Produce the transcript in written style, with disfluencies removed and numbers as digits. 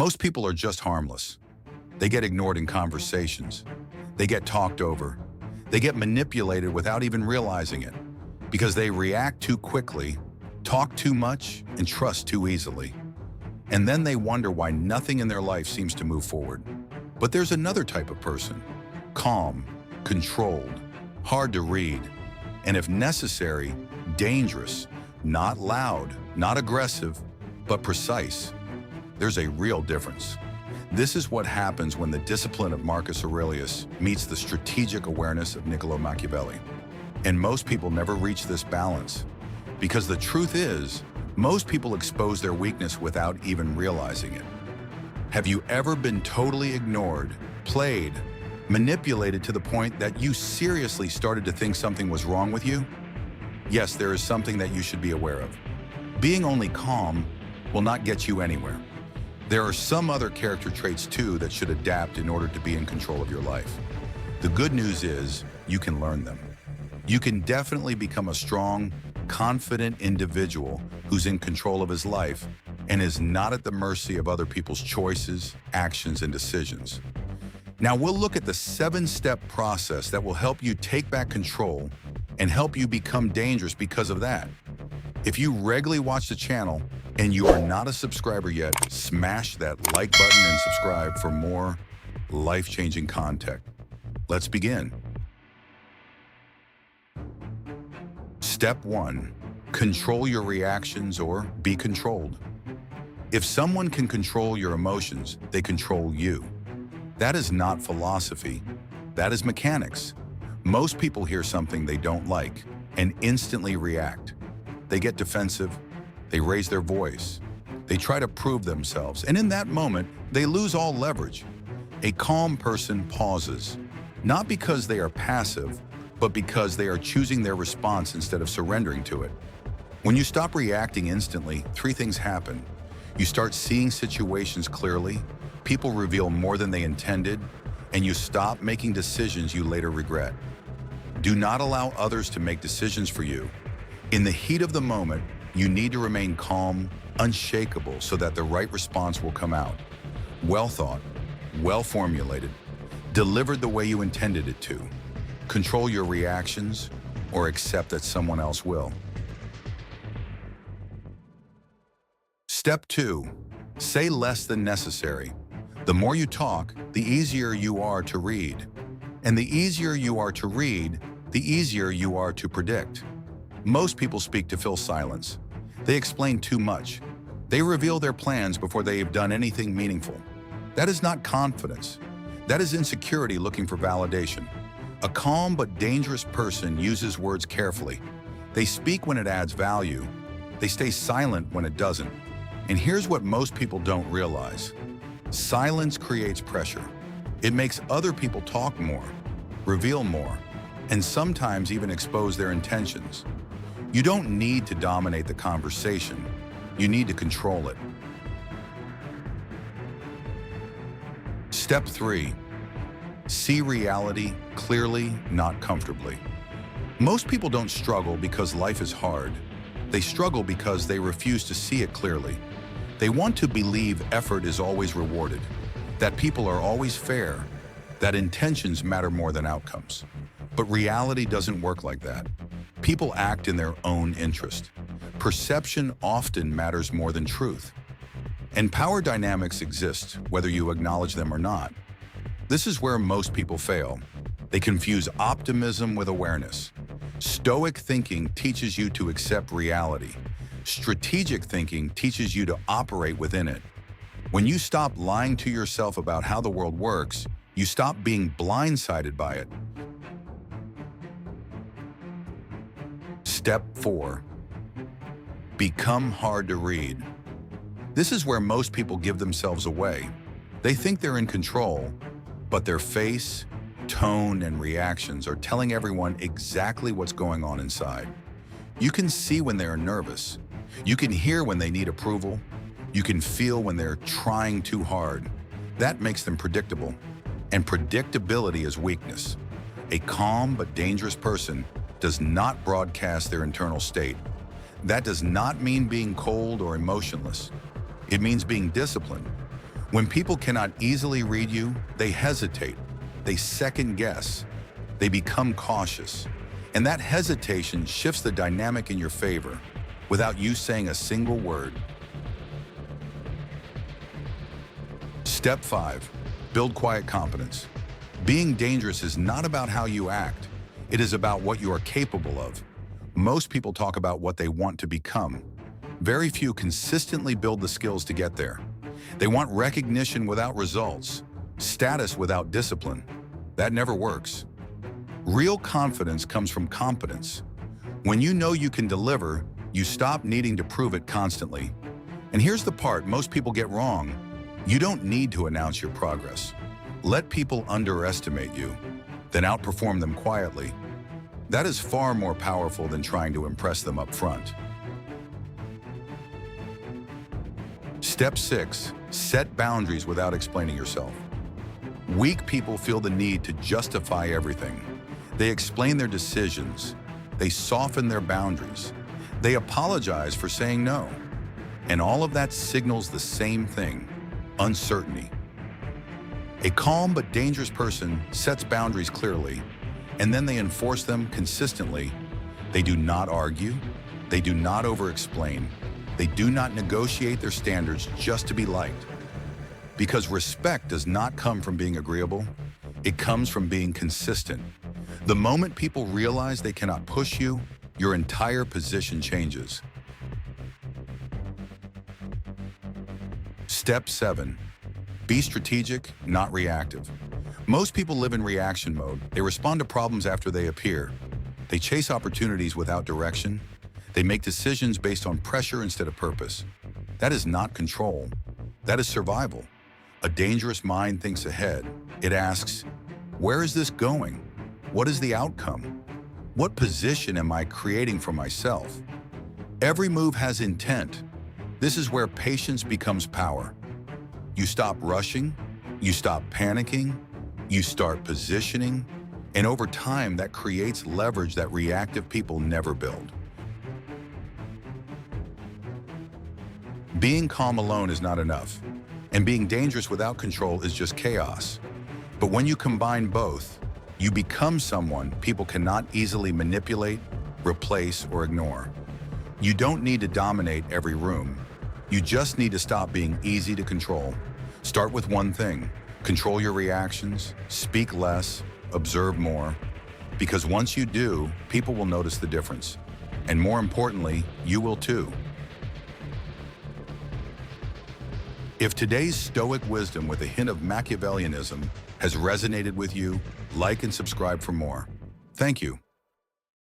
Most people are just harmless. They get ignored in conversations. They get talked over. They get manipulated without even realizing it because they react too quickly, talk too much, and trust too easily. And then they wonder why nothing in their life seems to move forward. But there's another type of person, calm, controlled, hard to read, and if necessary, dangerous, not loud, not aggressive, but precise. There's a real difference. This is what happens when the discipline of Marcus Aurelius meets the strategic awareness of Niccolò Machiavelli. And most people never reach this balance, because the truth is, most people expose their weakness without even realizing it. Have you ever been totally ignored, played, manipulated to the point that you seriously started to think something was wrong with you? Yes, there is something that you should be aware of. Being only calm will not get you anywhere. There are some other character traits too that should adapt in order to be in control of your life. The good news is you can learn them. You can definitely become a strong, confident individual who's in control of his life and is not at the mercy of other people's choices, actions, and decisions. Now we'll look at the 7-step process that will help you take back control and help you become dangerous because of that. If you regularly watch the channel and you are not a subscriber yet, smash that like button and subscribe for more life-changing content. Let's begin. Step 1. Control your reactions or be controlled. If someone can control your emotions, they control you. That is not philosophy. That is mechanics. Most people hear something they don't like and instantly react. They get defensive, they raise their voice, they try to prove themselves, and in that moment, they lose all leverage. A calm person pauses, not because they are passive, but because they are choosing their response instead of surrendering to it. When you stop reacting instantly, 3 things happen. You start seeing situations clearly, people reveal more than they intended, and you stop making decisions you later regret. Do not allow others to make decisions for you. In the heat of the moment, you need to remain calm, unshakable, so that the right response will come out. Well thought, well formulated, delivered the way you intended it to. Control your reactions or accept that someone else will. Step 2. Say less than necessary. The more you talk, the easier you are to read. And the easier you are to read, the easier you are to predict. Most people speak to fill silence. They explain too much. They reveal their plans before they have done anything meaningful. That is not confidence. That is insecurity looking for validation. A calm but dangerous person uses words carefully. They speak when it adds value. They stay silent when it doesn't. And here's what most people don't realize. Silence creates pressure. It makes other people talk more, reveal more, and sometimes even expose their intentions. You don't need to dominate the conversation. You need to control it. Step 3. See reality clearly, not comfortably. Most people don't struggle because life is hard. They struggle because they refuse to see it clearly. They want to believe effort is always rewarded, that people are always fair, that intentions matter more than outcomes. But reality doesn't work like that. People act in their own interest. Perception often matters more than truth. And power dynamics exist, whether you acknowledge them or not. This is where most people fail. They confuse optimism with awareness. Stoic thinking teaches you to accept reality. Strategic thinking teaches you to operate within it. When you stop lying to yourself about how the world works, you stop being blindsided by it. Step 4. Become hard to read. This is where most people give themselves away. They think they're in control, but their face, tone, and reactions are telling everyone exactly what's going on inside. You can see when they are nervous. You can hear when they need approval. You can feel when they're trying too hard. That makes them predictable. And predictability is weakness. A calm but dangerous person does not broadcast their internal state. That does not mean being cold or emotionless. It means being disciplined. When people cannot easily read you, they hesitate, they second guess, they become cautious. And that hesitation shifts the dynamic in your favor without you saying a single word. Step 5, build quiet confidence. Being dangerous is not about how you act. It is about what you are capable of. Most people talk about what they want to become. Very few consistently build the skills to get there. They want recognition without results, status without discipline. That never works. Real confidence comes from competence. When you know you can deliver, you stop needing to prove it constantly. And here's the part most people get wrong. You don't need to announce your progress. Let people underestimate you, then outperform them quietly. That is far more powerful than trying to impress them up front. Step 6, set boundaries without explaining yourself. Weak people feel the need to justify everything. They explain their decisions. They soften their boundaries. They apologize for saying no. And all of that signals the same thing: uncertainty. A calm but dangerous person sets boundaries clearly, and then they enforce them consistently. They do not argue. They do not over-explain. They do not negotiate their standards just to be liked. Because respect does not come from being agreeable. It comes from being consistent. The moment people realize they cannot push you, your entire position changes. Step 7, be strategic, not reactive. Most people live in reaction mode. They respond to problems after they appear. They chase opportunities without direction. They make decisions based on pressure instead of purpose. That is not control. That is survival. A dangerous mind thinks ahead. It asks, where is this going? What is the outcome? What position am I creating for myself? Every move has intent. This is where patience becomes power. You stop rushing, you stop panicking, you start positioning, and over time that creates leverage that reactive people never build. Being calm alone is not enough, and being dangerous without control is just chaos. But when you combine both, you become someone people cannot easily manipulate, replace, or ignore. You don't need to dominate every room. You just need to stop being easy to control. Start with one thing: control your reactions, speak less, observe more. Because once you do, people will notice the difference. And more importantly, you will too. If today's Stoic wisdom with a hint of Machiavellianism has resonated with you, like and subscribe for more. Thank you.